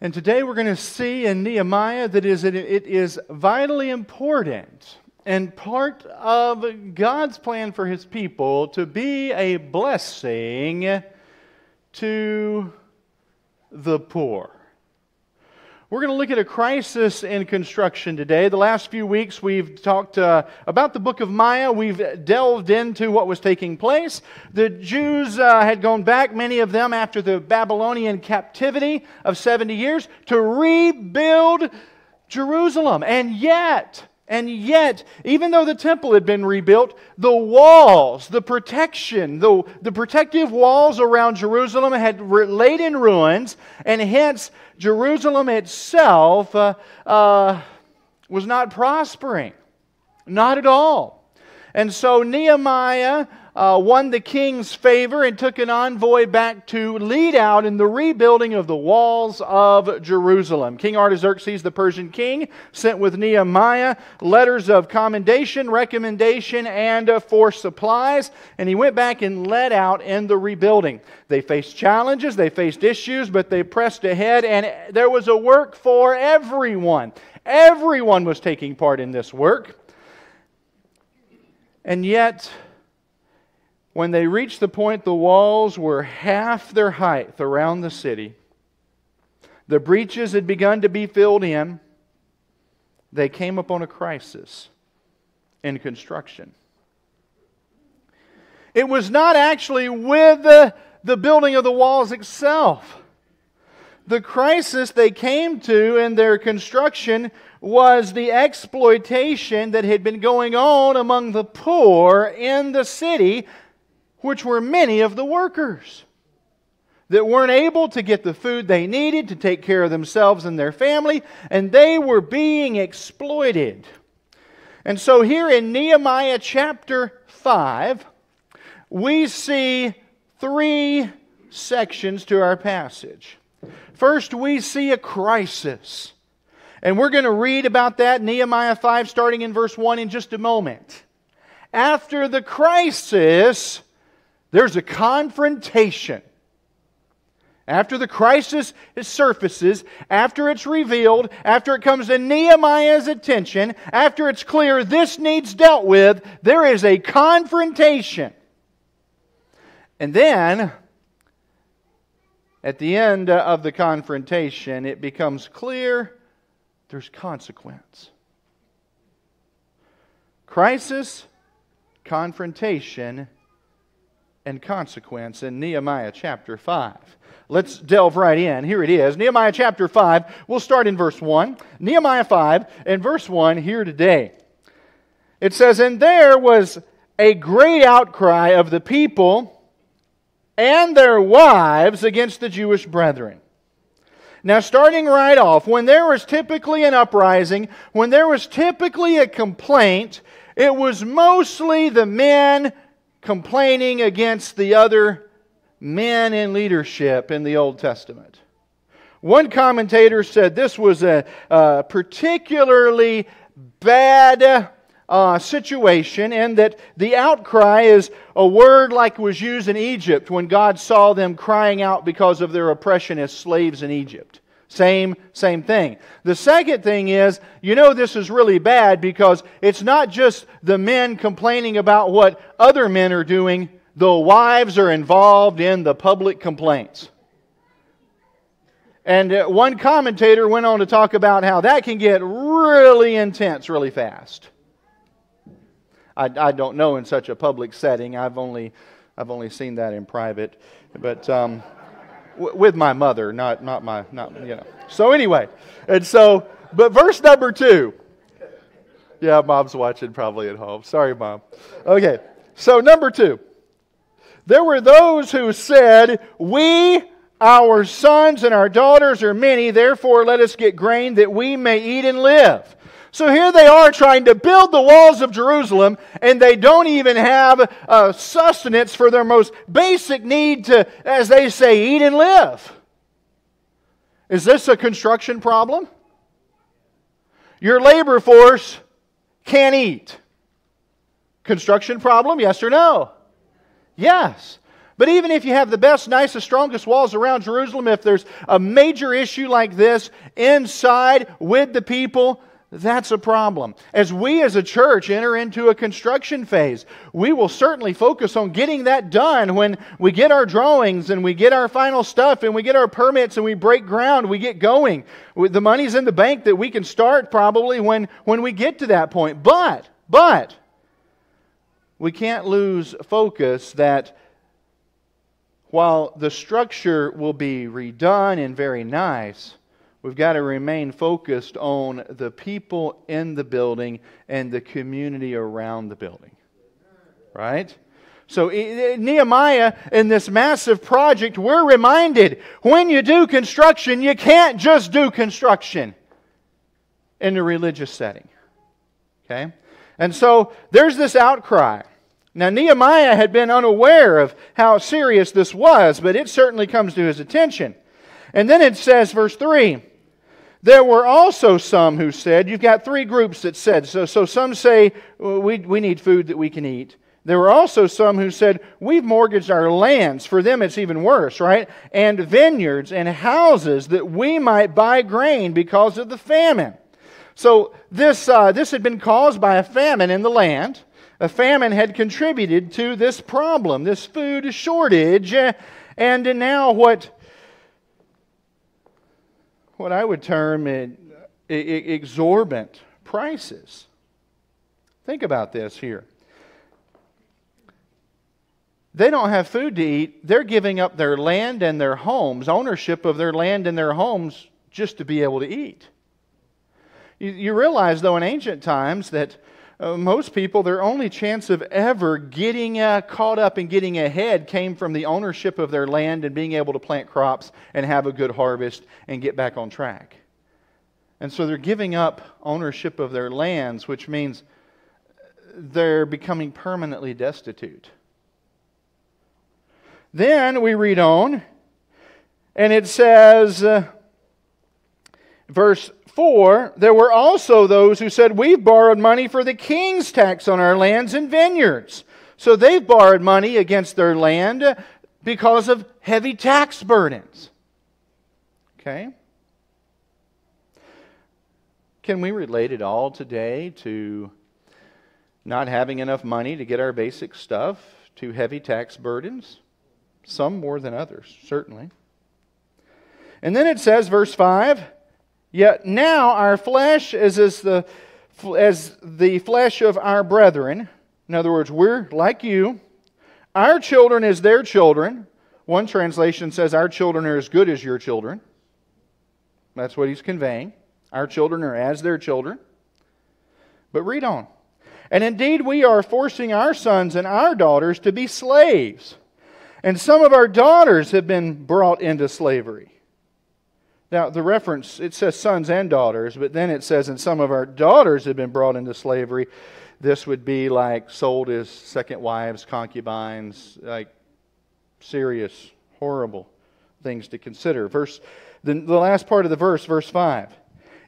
And today we're going to see in Nehemiah that it is vitally important and part of God's plan for His people to be a blessing to the poor. We're going to look at a crisis in construction today. The last few weeks we've talked about the book of Nehemiah. We've delved into what was taking place. The Jews had gone back, many of them after the Babylonian captivity of 70 years, to rebuild Jerusalem. And yet, even though the temple had been rebuilt, the walls, the protection, the protective walls around Jerusalem had laid in ruins, and hence Jerusalem itself was not prospering. Not at all. And so Nehemiah won the king's favor and took an envoy back to lead out in the rebuilding of the walls of Jerusalem. King Artaxerxes, the Persian king, sent with Nehemiah letters of commendation, recommendation, and for supplies. And he went back and led out in the rebuilding. They faced challenges, they faced issues, but they pressed ahead, and there was a work for everyone. Everyone was taking part in this work. And yet, when they reached the point the walls were half their height around the city, the breaches had begun to be filled in, they came upon a crisis in construction. It was not actually with the building of the walls itself. The crisis they came to in their construction was the exploitation that had been going on among the poor in the city, which were many of the workers that weren't able to get the food they needed to take care of themselves and their family, and they were being exploited. And so here in Nehemiah chapter 5, we see three sections to our passage. First, we see a crisis. And we're going to read about that, Nehemiah 5, starting in verse 1 in just a moment. After the crisis, there's a confrontation. After the crisis surfaces, after it's revealed, after it comes to Nehemiah's attention, after it's clear this needs dealt with, there is a confrontation. And then, at the end of the confrontation, it becomes clear there's consequence. Crisis, confrontation, and consequence in Nehemiah chapter 5. Let's delve right in. Here it is. Nehemiah chapter 5. We'll start in verse 1. Nehemiah 5 and verse 1 here today. It says, "And there was a great outcry of the people and their wives against the Jewish brethren." Now, starting right off, when there was typically an uprising, when there was typically a complaint, it was mostly the men complaining against the other men in leadership in the Old Testament. One commentator said this was a particularly bad situation, and that the outcry is a word like was used in Egypt when God saw them crying out because of their oppression as slaves in Egypt. Same thing. The second thing is, this is really bad because it's not just the men complaining about what other men are doing. The wives are involved in the public complaints. And one commentator went on to talk about how that can get really intense really fast. I don't know in such a public setting. I've only seen that in private, but with my mother, not. So anyway, but verse number 2. Yeah, Mom's watching probably at home. Sorry, Mom. Okay, so number 2. There were those who said, "We, our sons and our daughters are many, therefore let us get grain that we may eat and live." So here they are trying to build the walls of Jerusalem, and they don't even have sustenance for their most basic need to, as they say, eat and live. Is this a construction problem? Your labor force can't eat. Construction problem, yes or no? Yes. But even if you have the best, nicest, strongest walls around Jerusalem, if there's a major issue like this inside with the people, that's a problem. As we as a church enter into a construction phase, we will certainly focus on getting that done when we get our drawings and we get our final stuff and we get our permits and we break ground, we get going. The money's in the bank that we can start probably when we get to that point. But we can't lose focus that while the structure will be redone and very nice, we've got to remain focused on the people in the building and the community around the building. Right? So Nehemiah, in this massive project, we're reminded, when you do construction, you can't just do construction in a religious setting. Okay? And so there's this outcry. Now, Nehemiah had been unaware of how serious this was, but it certainly comes to his attention. And then it says, verse 3, there were also some who said, you've got three groups that said, so some say, we need food that we can eat. There were also some who said, we've mortgaged our lands. For them it's even worse, right? And vineyards and houses that we might buy grain because of the famine. So this had been caused by a famine in the land. A famine had contributed to this problem, this food shortage, and now what I would term exorbitant prices. Think about this here. They don't have food to eat. They're giving up their land and their homes, ownership of their land and their homes, just to be able to eat. You realize, though, in ancient times that most people, their only chance of ever getting caught up and getting ahead came from the ownership of their land and being able to plant crops and have a good harvest and get back on track. And so they're giving up ownership of their lands, which means they're becoming permanently destitute. Then we read on, and it says, verse 4, there were also those who said, we've borrowed money for the king's tax on our lands and vineyards. So they've borrowed money against their land because of heavy tax burdens. Okay? Can we relate it all today to not having enough money to get our basic stuff, to heavy tax burdens? Some more than others, certainly. And then it says, verse 5, yet now our flesh is as the flesh of our brethren. In other words, we're like you. Our children is their children. One translation says our children are as good as your children. That's what he's conveying. Our children are as their children. But read on. And indeed we are forcing our sons and our daughters to be slaves. And some of our daughters have been brought into slavery. Now, the reference, it says sons and daughters, but then it says, and some of our daughters have been brought into slavery. This would be like sold as second wives, concubines, like serious, horrible things to consider. The last part of the verse, verse 5.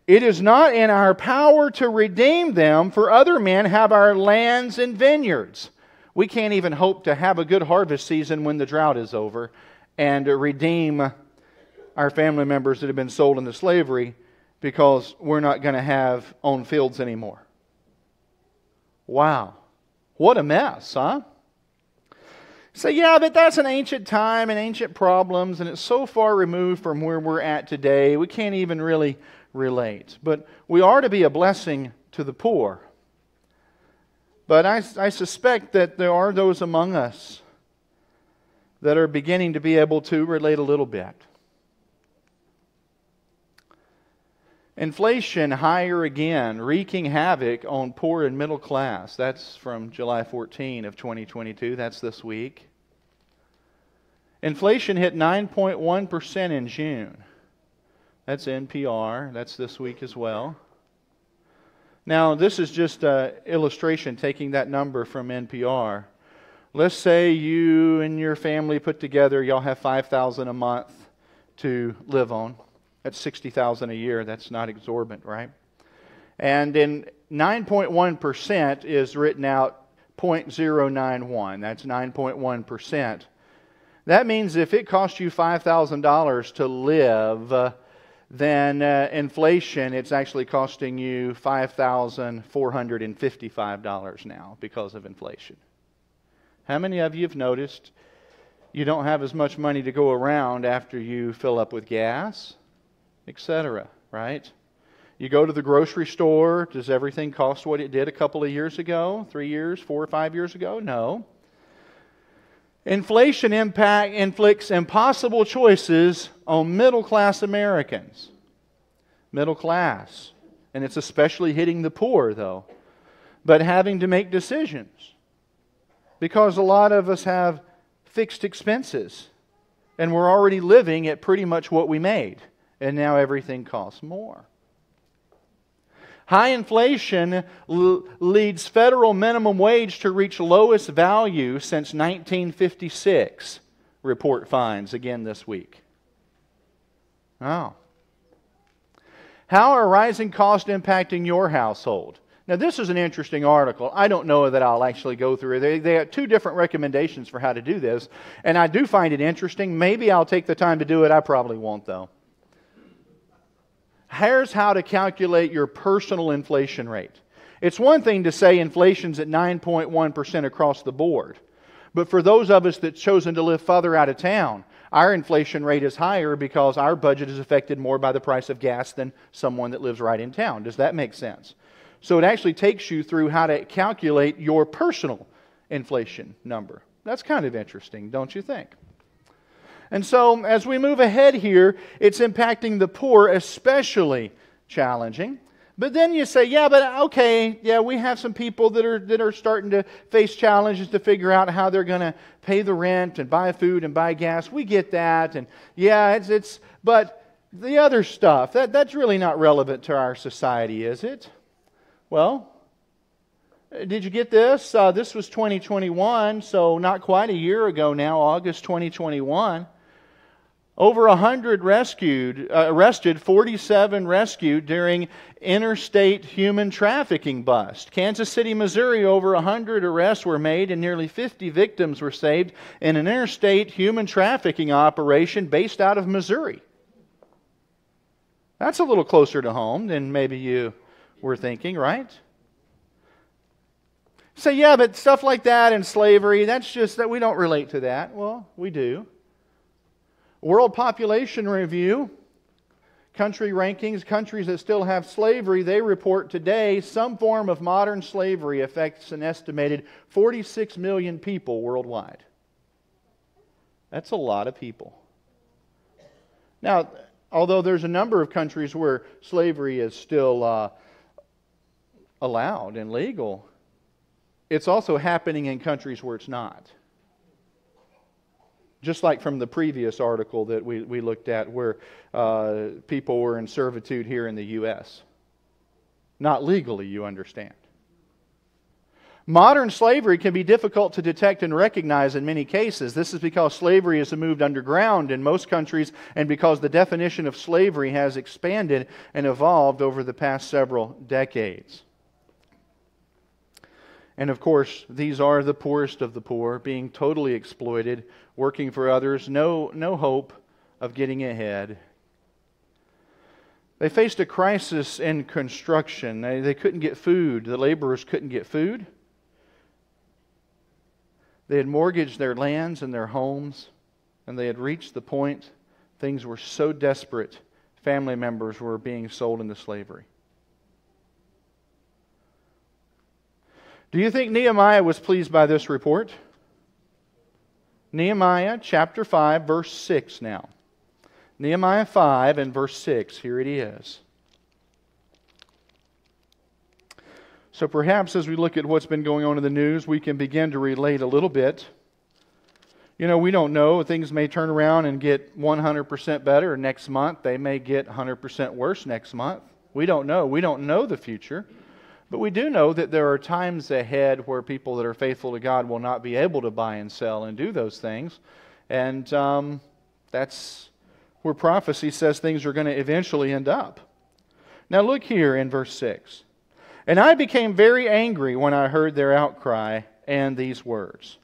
It is not in our power to redeem them, for other men have our lands and vineyards. We can't even hope to have a good harvest season when the drought is over and redeem our family members that have been sold into slavery because we're not going to own fields anymore. Wow. What a mess, huh? So yeah, but that's an ancient time and ancient problems, and it's so far removed from where we're at today, we can't even really relate. But we are to be a blessing to the poor. But I suspect that there are those among us that are beginning to be able to relate a little bit. Inflation higher again, wreaking havoc on poor and middle class. That's from July 14 of 2022. That's this week. Inflation hit 9.1% in June. That's NPR. That's this week as well. Now, this is just an illustration taking that number from NPR. Let's say you and your family put together, y'all have $5,000 a month to live on. That's $60,000 a year. That's not exorbitant, right? And in 9.1% is written out 0.091. That's 9.1%. That means if it costs you $5,000 to live, then inflation, it's actually costing you $5,455 now because of inflation. How many of you have noticed you don't have as much money to go around after you fill up with gas, etc., right? You go to the grocery store, does everything cost what it did a couple of years ago, 3 years, 4 or 5 years ago? No. Inflation inflicts impossible choices on middle-class Americans. Middle class. And it's especially hitting the poor, though. But having to make decisions. Because a lot of us have fixed expenses. And we're already living at pretty much what we made. And now everything costs more. High inflation leads federal minimum wage to reach lowest value since 1956, report finds again this week. Oh. How are rising costs impacting your household? Now, this is an interesting article. I don't know that I'll actually go through it. They have 2 different recommendations for how to do this, and I do find it interesting. Maybe I'll take the time to do it. I probably won't, though. Here's how to calculate your personal inflation rate. It's one thing to say inflation's at 9.1% across the board. But for those of us that's chosen to live further out of town, our inflation rate is higher because our budget is affected more by the price of gas than someone that lives right in town. Does that make sense? So it actually takes you through how to calculate your personal inflation number. That's kind of interesting, don't you think? And so, as we move ahead here, it's impacting the poor, especially challenging. But then you say, yeah, but okay, yeah, we have some people that are starting to face challenges to figure out how they're going to pay the rent and buy food and buy gas. We get that, and yeah, but the other stuff, that's really not relevant to our society, is it? Well, did you get this? This was 2021, so not quite a year ago now, August 2021. Over 100 arrested, 47 rescued during interstate human trafficking bust. Kansas City, Missouri, over 100 arrests were made and nearly 50 victims were saved in an interstate human trafficking operation based out of Missouri. That's a little closer to home than maybe you were thinking, right? Say, yeah, but stuff like that and slavery, that's just that we don't relate to that. Well, we do. World Population Review, country rankings, countries that still have slavery, they report today some form of modern slavery affects an estimated 46 million people worldwide. That's a lot of people. Now, although there's a number of countries where slavery is still allowed and legal, it's also happening in countries where it's not. Just like from the previous article that we looked at where people were in servitude here in the U.S. Not legally, you understand. Modern slavery can be difficult to detect and recognize in many cases. This is because slavery has moved underground in most countries and because the definition of slavery has expanded and evolved over the past several decades. And of course, these are the poorest of the poor, being totally exploited, working for others, no hope of getting ahead. They faced a crisis in construction. They couldn't get food. The laborers couldn't get food. They had mortgaged their lands and their homes, and they had reached the point things were so desperate, family members were being sold into slavery. Do you think Nehemiah was pleased by this report? Nehemiah chapter 5, verse 6 now. Nehemiah 5 and verse 6, here it is. So perhaps as we look at what's been going on in the news, we can begin to relate a little bit. You know, we don't know. Things may turn around and get 100% better next month. They may get 100% worse next month. We don't know. We don't know the future. But we do know that there are times ahead where people that are faithful to God will not be able to buy and sell and do those things. And that's where prophecy says things are going to eventually end up. Now look here in verse 6. And I became very angry when I heard their outcry and these words.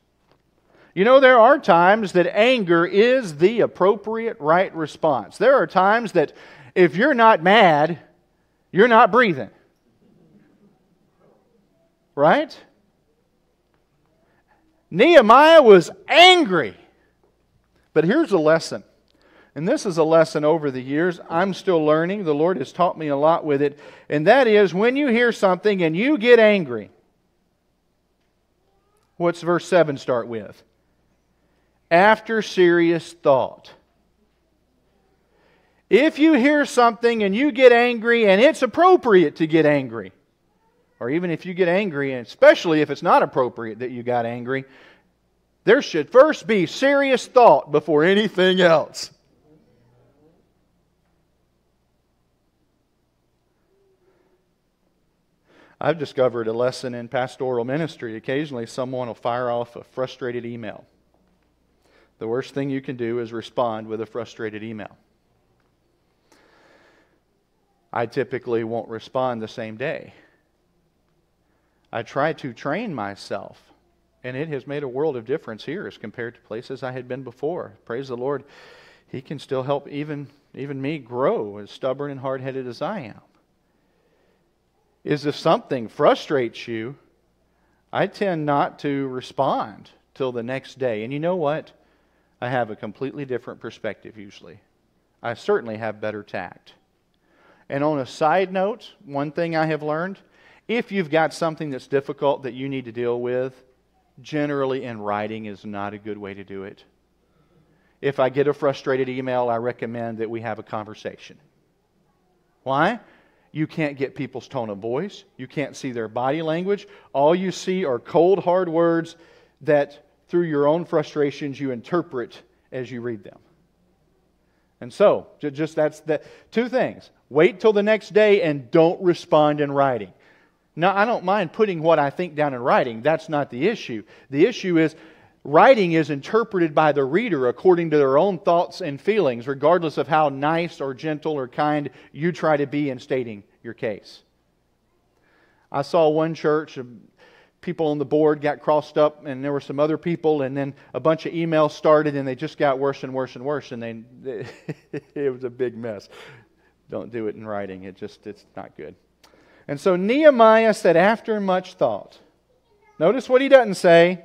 You know, there are times that anger is the appropriate right response. There are times that if you're not mad, you're not breathing. Right? Nehemiah was angry. But here's a lesson. And this is a lesson over the years. I'm still learning. The Lord has taught me a lot with it. And that is, when you hear something and you get angry, what's verse 7 start with? After serious thought. If you hear something and you get angry, and it's appropriate to get angry, or even if you get angry, and especially if it's not appropriate that you got angry, there should first be serious thought before anything else. I've discovered a lesson in pastoral ministry. Occasionally someone will fire off a frustrated email. The worst thing you can do is respond with a frustrated email. I typically won't respond the same day. I try to train myself, and it has made a world of difference here as compared to places I had been before. Praise the Lord, He can still help even me grow, as stubborn and hard-headed as I am. Is if something frustrates you, I tend not to respond till the next day. And you know what? I have a completely different perspective usually. I certainly have better tact. And on a side note, one thing I have learned, if you've got something that's difficult that you need to deal with, generally in writing is not a good way to do it. If I get a frustrated email, I recommend that we have a conversation. Why? You can't get people's tone of voice. You can't see their body language. All you see are cold, hard words that through your own frustrations you interpret as you read them. And so, that's the two things. Wait till the next day and don't respond in writing. Now, I don't mind putting what I think down in writing. That's not the issue. The issue is writing is interpreted by the reader according to their own thoughts and feelings, regardless of how nice or gentle or kind you try to be in stating your case. I saw one church, people on the board got crossed up, and there were some other people, and then a bunch of emails started, and they just got worse and worse and worse, and it was a big mess. Don't do it in writing. It's not good. And so Nehemiah said, after much thought. Notice what he doesn't say.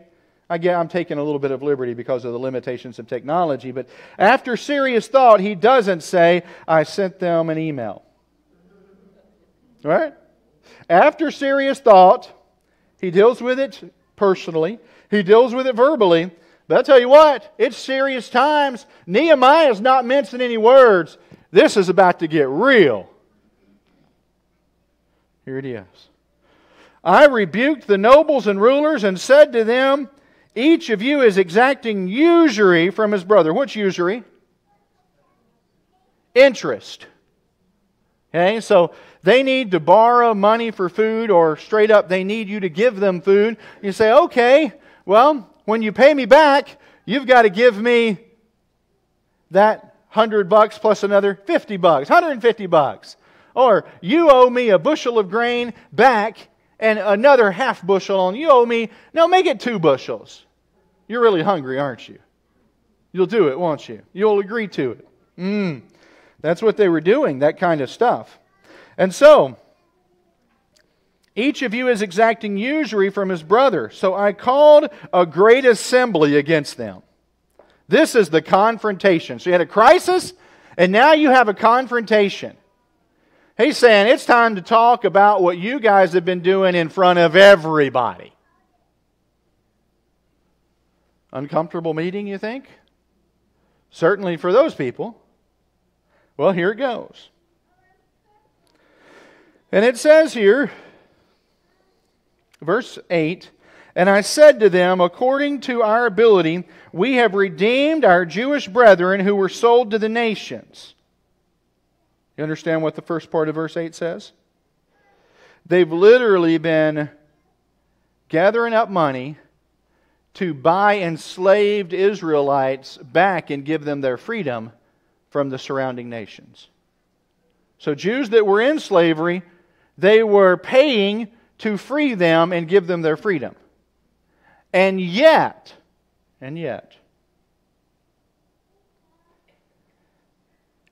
I'm taking a little bit of liberty because of the limitations of technology, but after serious thought, he doesn't say, I sent them an email. Right? After serious thought, he deals with it personally. He deals with it verbally. But I'll tell you what, it's serious times. Nehemiah is not mincing any words. This is about to get real. Here it is. I rebuked the nobles and rulers and said to them, each of you is exacting usury from his brother. What's usury? Interest. Okay, so they need to borrow money for food, or straight up they need you to give them food. You say, okay, well, when you pay me back, you've got to give me that $100 plus another $50, $150. Or you owe me a bushel of grain back and another half bushel on. You owe me, no, make it 2 bushels. You're really hungry, aren't you? You'll do it, won't you? You'll agree to it. That's what they were doing, that kind of stuff. And so, each of you is exacting usury from his brother. So I called a great assembly against them. This is the confrontation. So you had a crisis, and now you have a confrontation. He's saying, it's time to talk about what you guys have been doing in front of everybody. Uncomfortable meeting, you think? Certainly for those people. Well, here it goes. And it says here, verse 8, and I said to them, according to our ability, we have redeemed our Jewish brethren who were sold to the nations. You understand what the first part of verse 8 says? They've literally been gathering up money to buy enslaved Israelites back and give them their freedom from the surrounding nations. So Jews that were in slavery, they were paying to free them and give them their freedom. And yet, And yet,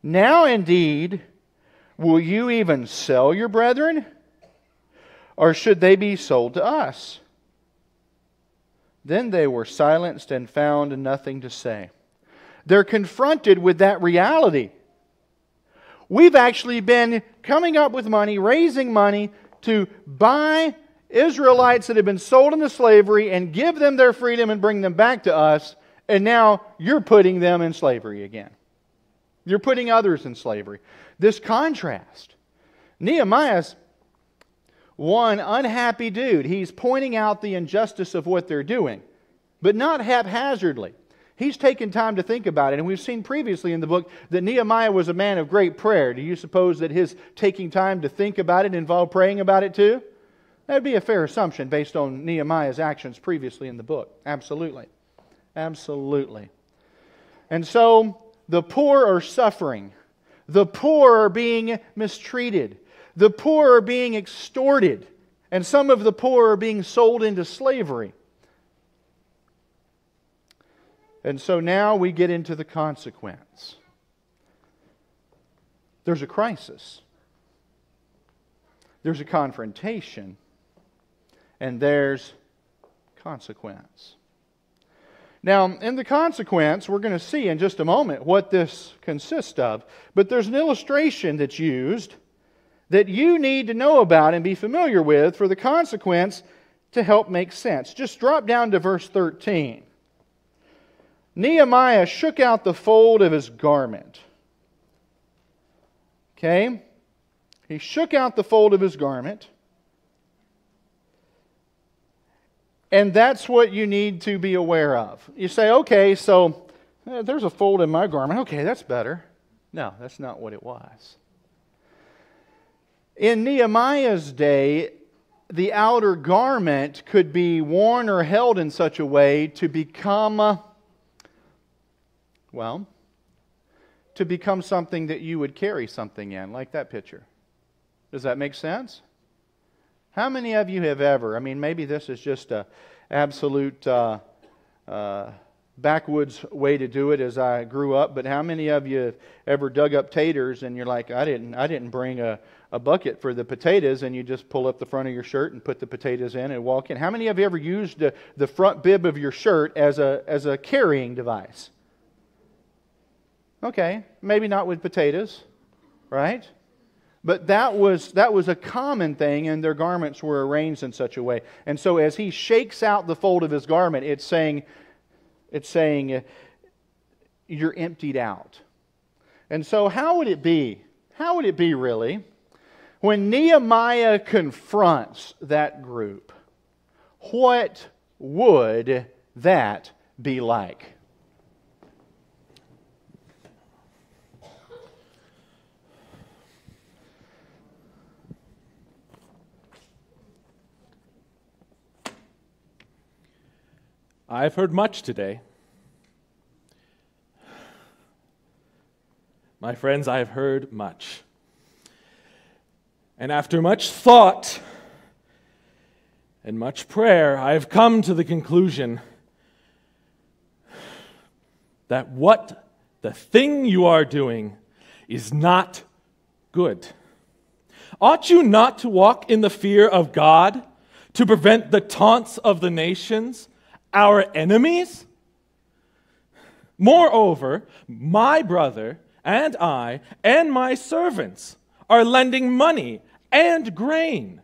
now indeed, will you even sell your brethren? Or should they be sold to us? Then they were silenced and found nothing to say. They're confronted with that reality. We've actually been coming up with money, raising money to buy Israelites that have been sold into slavery and give them their freedom and bring them back to us, and now you're putting them in slavery again. You're putting others in slavery. This contrast. Nehemiah's one unhappy dude. He's pointing out the injustice of what they're doing, but not haphazardly. He's taken time to think about it, and we've seen previously in the book that Nehemiah was a man of great prayer. Do you suppose that his taking time to think about it involved praying about it too? That would be a fair assumption based on Nehemiah's actions previously in the book. Absolutely. Absolutely. And so, the poor are suffering. The poor are being mistreated. The poor are being extorted. And some of the poor are being sold into slavery. And so now we get into the consequence. There's a crisis. There's a confrontation. And there's consequence. Now, in the consequence, we're going to see in just a moment what this consists of. But there's an illustration that's used that you need to know about and be familiar with for the consequence to help make sense. Just drop down to verse 13. Nehemiah shook out the fold of his garment. Okay? He shook out the fold of his garment. And that's what you need to be aware of. You say, okay, so there's a fold in my garment. Okay, that's better. No, that's not what it was. In Nehemiah's day, the outer garment could be worn or held in such a way to become, to become something that you would carry something in, like that picture. Does that make sense? How many of you have ever, maybe this is just an absolute backwoods way to do it as I grew up, but how many of you have ever dug up taters and you're like, I didn't bring a bucket for the potatoes, and you just pull up the front of your shirt and put the potatoes in and walk in? How many of you ever used the front bib of your shirt as a carrying device? Okay, maybe not with potatoes, right? But that was a common thing, and their garments were arranged in such a way. And so as he shakes out the fold of his garment, it's saying you're emptied out. And so how would it be? How would it be really when Nehemiah confronts that group? What would that be like? I've heard much today. My friends, I have heard much. And after much thought and much prayer, I have come to the conclusion that what the thing you are doing is not good. Ought you not to walk in the fear of God to prevent the taunts of the nations, our enemies? Moreover, my brother and I and my servants are lending money and grain.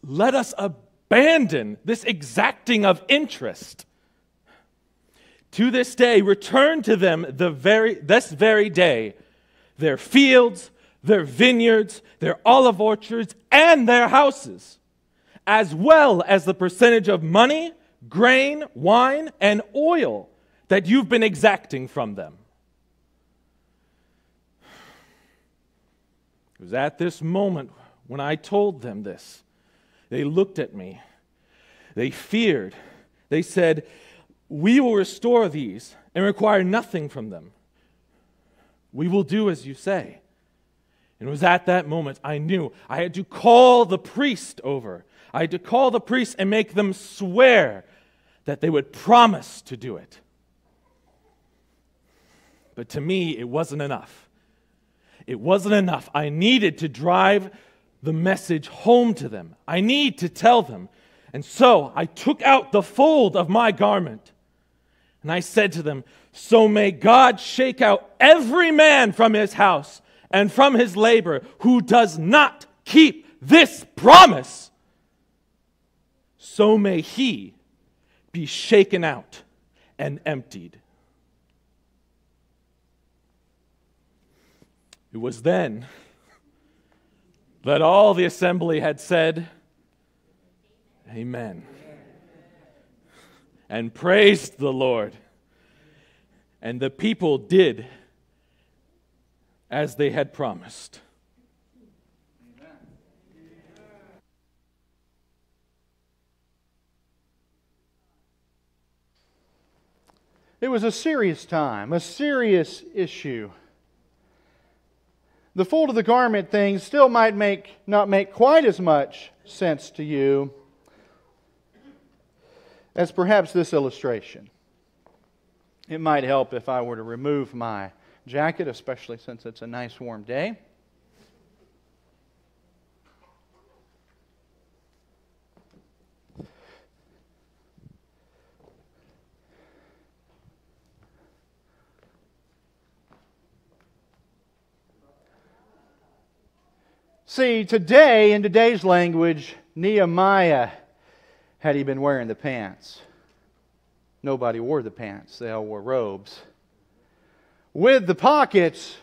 Let us abandon this exacting of interest. To this day, return to them this very day their fields, their vineyards, their olive orchards, and their houses, as well as the percentage of money, grain, wine, and oil that you've been exacting from them. It was at this moment when I told them this, they looked at me. They feared. They said, "We will restore these and require nothing from them. We will do as you say." And it was at that moment I knew I had to call the priest over. I had to call the priest and make them swear that they would promise to do it. But to me, it wasn't enough. It wasn't enough. I needed to drive the message home to them. I need to tell them. And so I took out the fold of my garment, and I said to them, "So may God shake out every man from his house and from his labor who does not keep this promise. So may he be shaken out and emptied." It was then that all the assembly had said, "Amen," and praised the Lord. And the people did as they had promised. It was a serious time, a serious issue. The fold of the garment thing still might not make quite as much sense to you as perhaps this illustration. It might help if I were to remove my jacket, especially since it's a nice warm day. See, today, in today's language, Nehemiah, had he been wearing the pants. Nobody wore the pants. They all wore robes. With the pockets,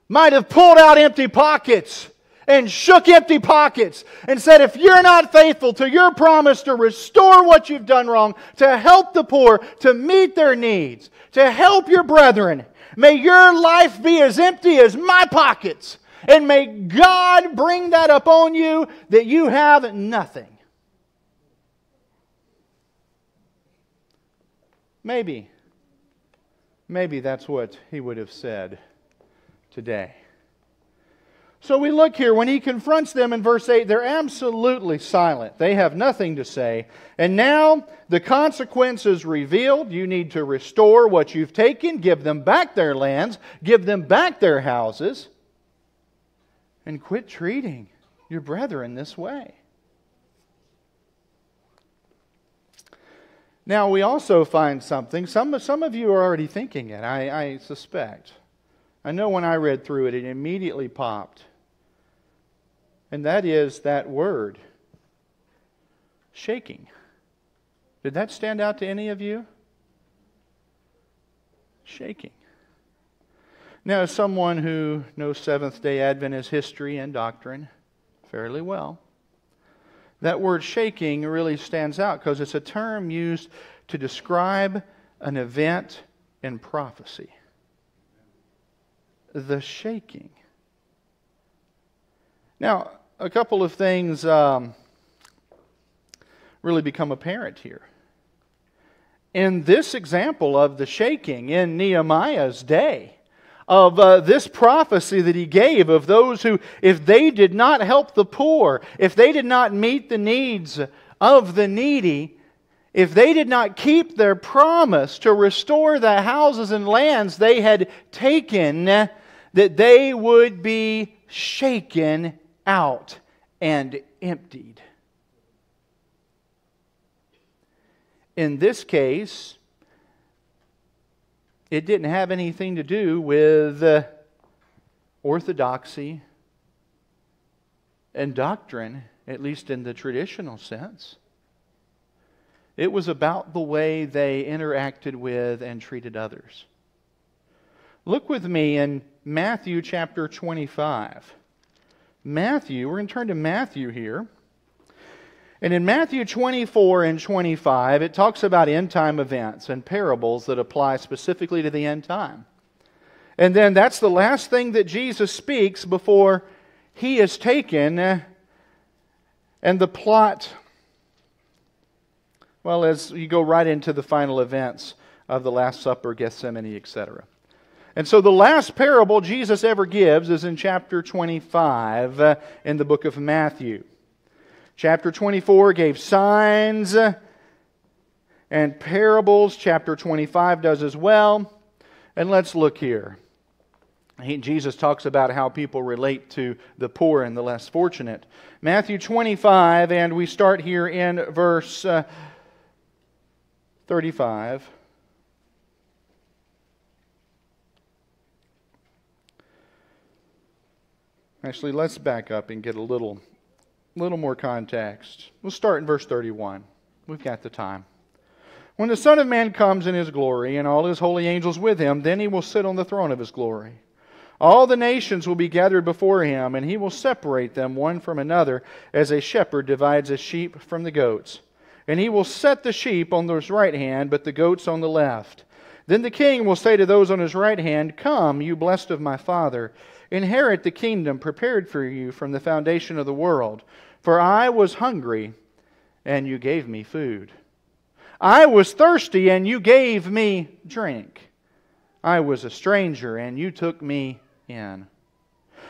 might have pulled out empty pockets and shook empty pockets and said, if you're not faithful to your promise to restore what you've done wrong, to help the poor, to meet their needs, to help your brethren, may your life be as empty as my pockets. And may God bring that upon you that you have nothing. Maybe that's what he would have said today. So we look here, when he confronts them in verse 8, they're absolutely silent. They have nothing to say. And now the consequence is revealed. You need to restore what you've taken, give them back their lands, give them back their houses, and quit treating your brethren this way. Now, we also find something. Some of you are already thinking it, I suspect. I know when I read through it, it immediately popped. And that is that word, shaking. Did that stand out to any of you? Shaking. Now, as someone who knows Seventh-day Adventist history and doctrine fairly well, that word shaking really stands out because it's a term used to describe an event in prophecy. The shaking. Now, a couple of things really become apparent here. In this example of the shaking in Nehemiah's day, of this prophecy that he gave of those who, if they did not help the poor, if they did not meet the needs of the needy, if they did not keep their promise to restore the houses and lands they had taken, that they would be shaken out and emptied. In this case, it didn't have anything to do with orthodoxy and doctrine, at least in the traditional sense. It was about the way they interacted with and treated others. Look with me in Matthew chapter 25. Matthew, we're going to turn to Matthew here. And in Matthew 24 and 25, it talks about end-time events and parables that apply specifically to the end time. And then that's the last thing that Jesus speaks before he is taken, and the plot, well, as you go right into the final events of the Last Supper, Gethsemane, etc. And so the last parable Jesus ever gives is in chapter 25 in the book of Matthew. Chapter 24 gave signs and parables. Chapter 25 does as well. And let's look here. Jesus talks about how people relate to the poor and the less fortunate. Matthew 25, and we start here in verse 35. Actually, let's back up and get a little more context. We'll start in verse 31. We've got the time. When the Son of Man comes in His glory and all His holy angels with Him, then He will sit on the throne of His glory. All the nations will be gathered before Him, and He will separate them one from another, as a shepherd divides a sheep from the goats. And He will set the sheep on His right hand, but the goats on the left. Then the King will say to those on His right hand, Come, you blessed of my Father, inherit the kingdom prepared for you from the foundation of the world. For I was hungry, and you gave me food. I was thirsty, and you gave me drink. I was a stranger, and you took me in.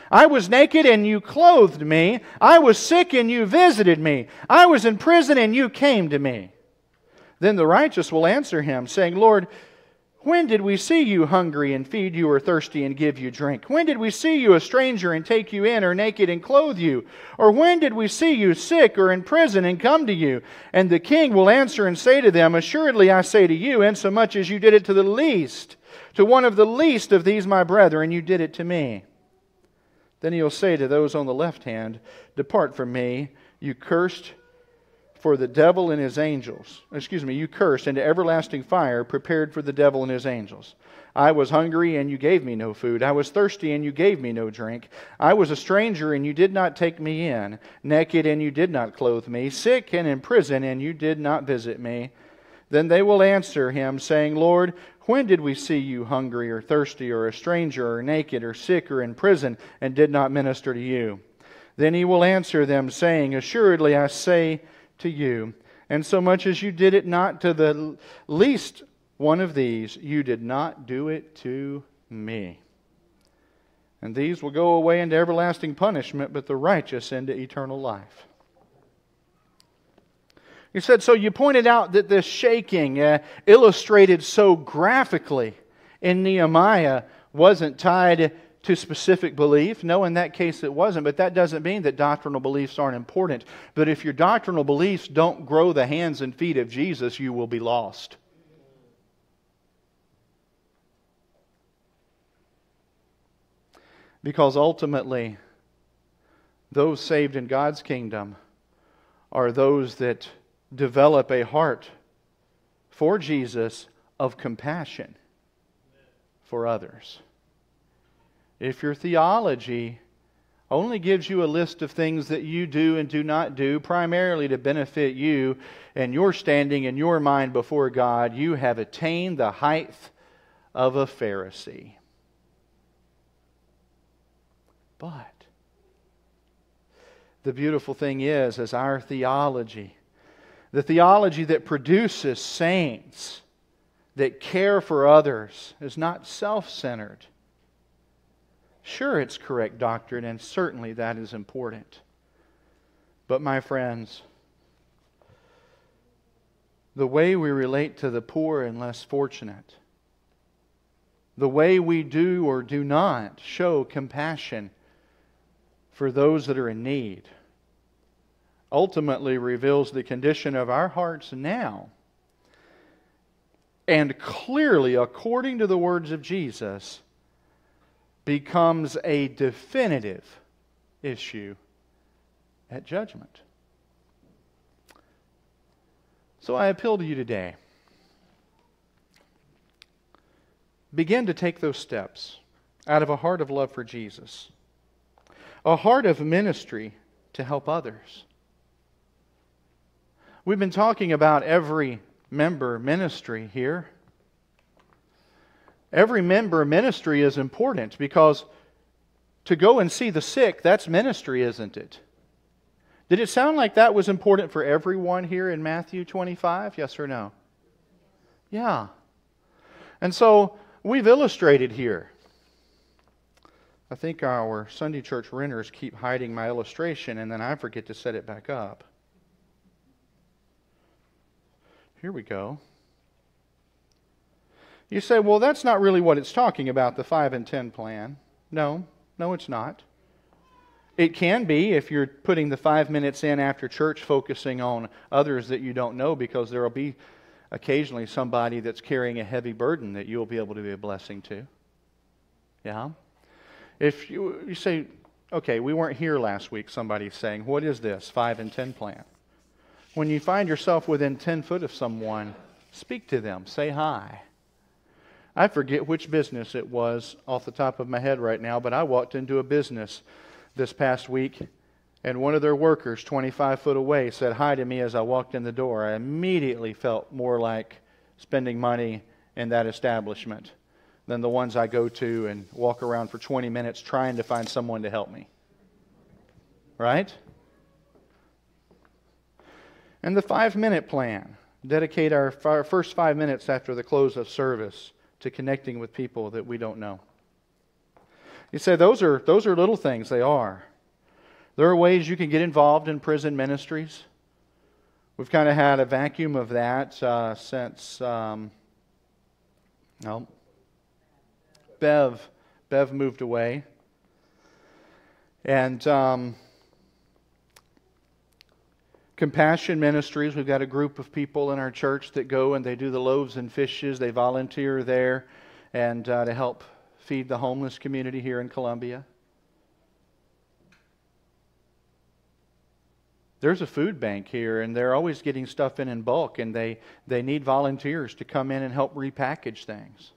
I was naked, and you clothed me. I was sick, and you visited me. I was in prison, and you came to me. Then the righteous will answer Him, saying, Lord, when did we see you hungry and feed you, or thirsty and give you drink? When did we see you a stranger and take you in, or naked and clothe you? Or when did we see you sick or in prison and come to you? And the King will answer and say to them, Assuredly I say to you, insomuch as you did it to the least, to one of the least of these my brethren, you did it to me. Then He'll say to those on the left hand, Depart from me, you cursed, for the devil and his angels. You cursed into everlasting fire, prepared for the devil and his angels. I was hungry, and you gave me no food. I was thirsty, and you gave me no drink. I was a stranger, and you did not take me in. Naked, and you did not clothe me. Sick and in prison, and you did not visit me. Then they will answer Him, saying, Lord, when did we see you hungry or thirsty or a stranger or naked or sick or in prison, and did not minister to you? Then He will answer them, saying, Assuredly I say to you, and so much as you did it not to the least one of these, you did not do it to me. And these will go away into everlasting punishment, but the righteous into eternal life. He said, so you pointed out that this shaking illustrated so graphically in Nehemiah wasn't tied to specific belief. No, in that case it wasn't, but that doesn't mean that doctrinal beliefs aren't important. But if your doctrinal beliefs don't grow the hands and feet of Jesus, you will be lost. Because ultimately, those saved in God's kingdom are those that develop a heart for Jesus of compassion for others. If your theology only gives you a list of things that you do and do not do, primarily to benefit you and your standing in your mind before God, you have attained the height of a Pharisee. But the beautiful thing is our theology, the theology that produces saints that care for others, is not self-centered. Sure, it's correct doctrine, and certainly that is important. But my friends, the way we relate to the poor and less fortunate, the way we do or do not show compassion for those that are in need, ultimately reveals the condition of our hearts now, and clearly, according to the words of Jesus, becomes a definitive issue at judgment. So I appeal to you today. Begin to take those steps out of a heart of love for Jesus, a heart of ministry to help others. We've been talking about every member ministry here. Every member ministry is important because to go and see the sick, that's ministry, isn't it? Did it sound like that was important for everyone here in Matthew 25? Yes or no? Yeah. And so we've illustrated here I think our Sunday church renters keep hiding my illustration, and then I forget to set it back up. Here we go. You say, well, that's not really what it's talking about, the 5 and 10 plan. No, it's not. It can be if you're putting the 5 minutes in after church focusing on others that you don't know, because there will be occasionally somebody that's carrying a heavy burden that you'll be able to be a blessing to. Yeah? If you say, okay, we weren't here last week, somebody's saying, what is this 5 and 10 plan? When you find yourself within 10 foot of someone, speak to them, say hi. I forget which business it was off the top of my head right now, but I walked into a business this past week, and one of their workers 25 foot away said hi to me as I walked in the door. I immediately felt more like spending money in that establishment than the ones I go to and walk around for 20 minutes trying to find someone to help me. Right? And the 5-minute plan. Dedicate our first 5 minutes after the close of service to connecting with people that we don't know. You say, those are little things. They are. There are ways you can get involved in prison ministries. We've kind of had a vacuum of that since Bev moved away. And compassion ministries, we've got a group of people in our church that go and they do the loaves and fishes. They volunteer there and to help feed the homeless community here in Columbia. There's a food bank here, and they're always getting stuff in bulk, and they need volunteers to come in and help repackage things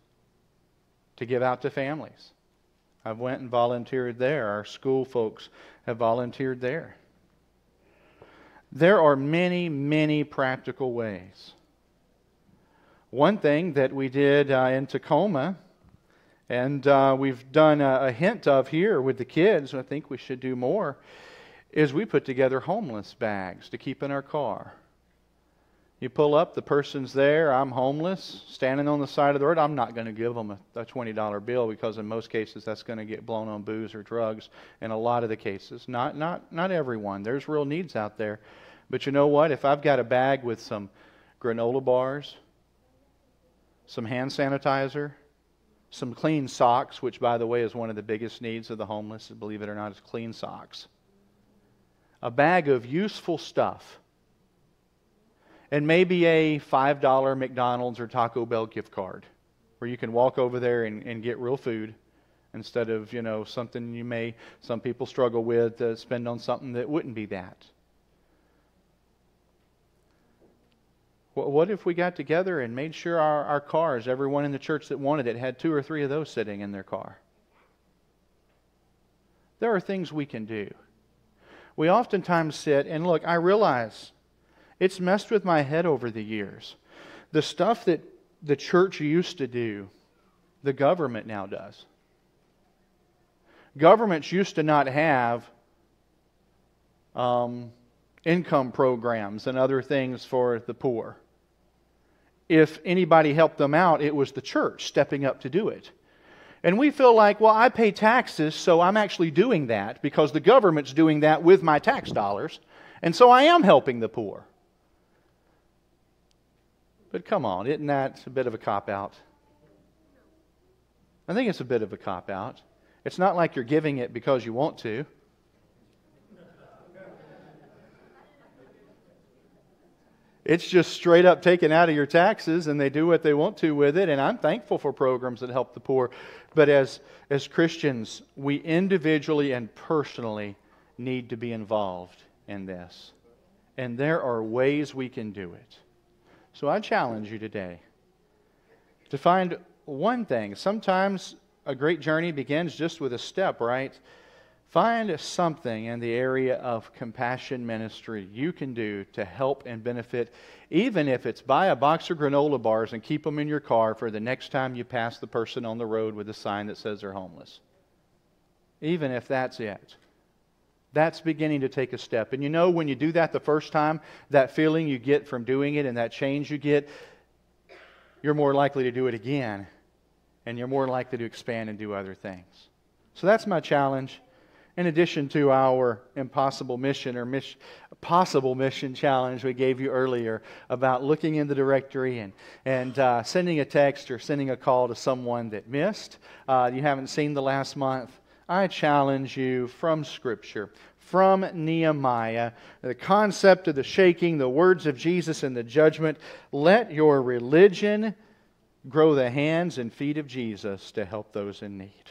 to give out to families. I've went and volunteered there. Our school folks have volunteered there. There are many, many practical ways. One thing that we did in Tacoma, and we've done a hint of here with the kids, I think we should do more, is we put together homeless bags to keep in our car. You pull up, the person's there, I'm homeless, standing on the side of the road. I'm not going to give them a $20 bill, because in most cases that's going to get blown on booze or drugs in a lot of the cases. Not everyone. There's real needs out there. But you know what? If I've got a bag with some granola bars, some hand sanitizer, some clean socks, which by the way is one of the biggest needs of the homeless, believe it or not, is clean socks. A bag of useful stuff. And maybe a $5 McDonald's or Taco Bell gift card, where you can walk over there and get real food instead of, something some people struggle with to spend on something that wouldn't be that. What if we got together and made sure our cars, everyone in the church that wanted it, had 2 or 3 of those sitting in their car? There are things we can do. We oftentimes sit, and look, I realize it's messed with my head over the years. The stuff that the church used to do, the government now does. Governments used to not have income programs and other things for the poor. If anybody helped them out, it was the church stepping up to do it. And we feel like, well, I pay taxes, so I'm actually doing that because the government's doing that with my tax dollars, and so I am helping the poor. But come on, isn't that a bit of a cop-out? I think it's a bit of a cop-out. It's not like you're giving it because you want to. It's just straight up taken out of your taxes, and they do what they want to with it. And I'm thankful for programs that help the poor. But as Christians, we individually and personally need to be involved in this. And there are ways we can do it. So I challenge you today to find one thing. Sometimes a great journey begins just with a step, right? Find something in the area of compassion ministry you can do to help and benefit, even if it's buy a box of granola bars and keep them in your car for the next time you pass the person on the road with a sign that says they're homeless. Even if that's it. That's beginning to take a step. And when you do that the first time, that feeling you get from doing it and that change you get, you're more likely to do it again. And you're more likely to expand and do other things. So that's my challenge. In addition to our impossible mission or possible mission challenge we gave you earlier about looking in the directory and sending a text or sending a call to someone that missed, you haven't seen the last month, I challenge you from Scripture, from Nehemiah, the concept of the shaking, the words of Jesus and the judgment. Let your religion grow the hands and feet of Jesus to help those in need.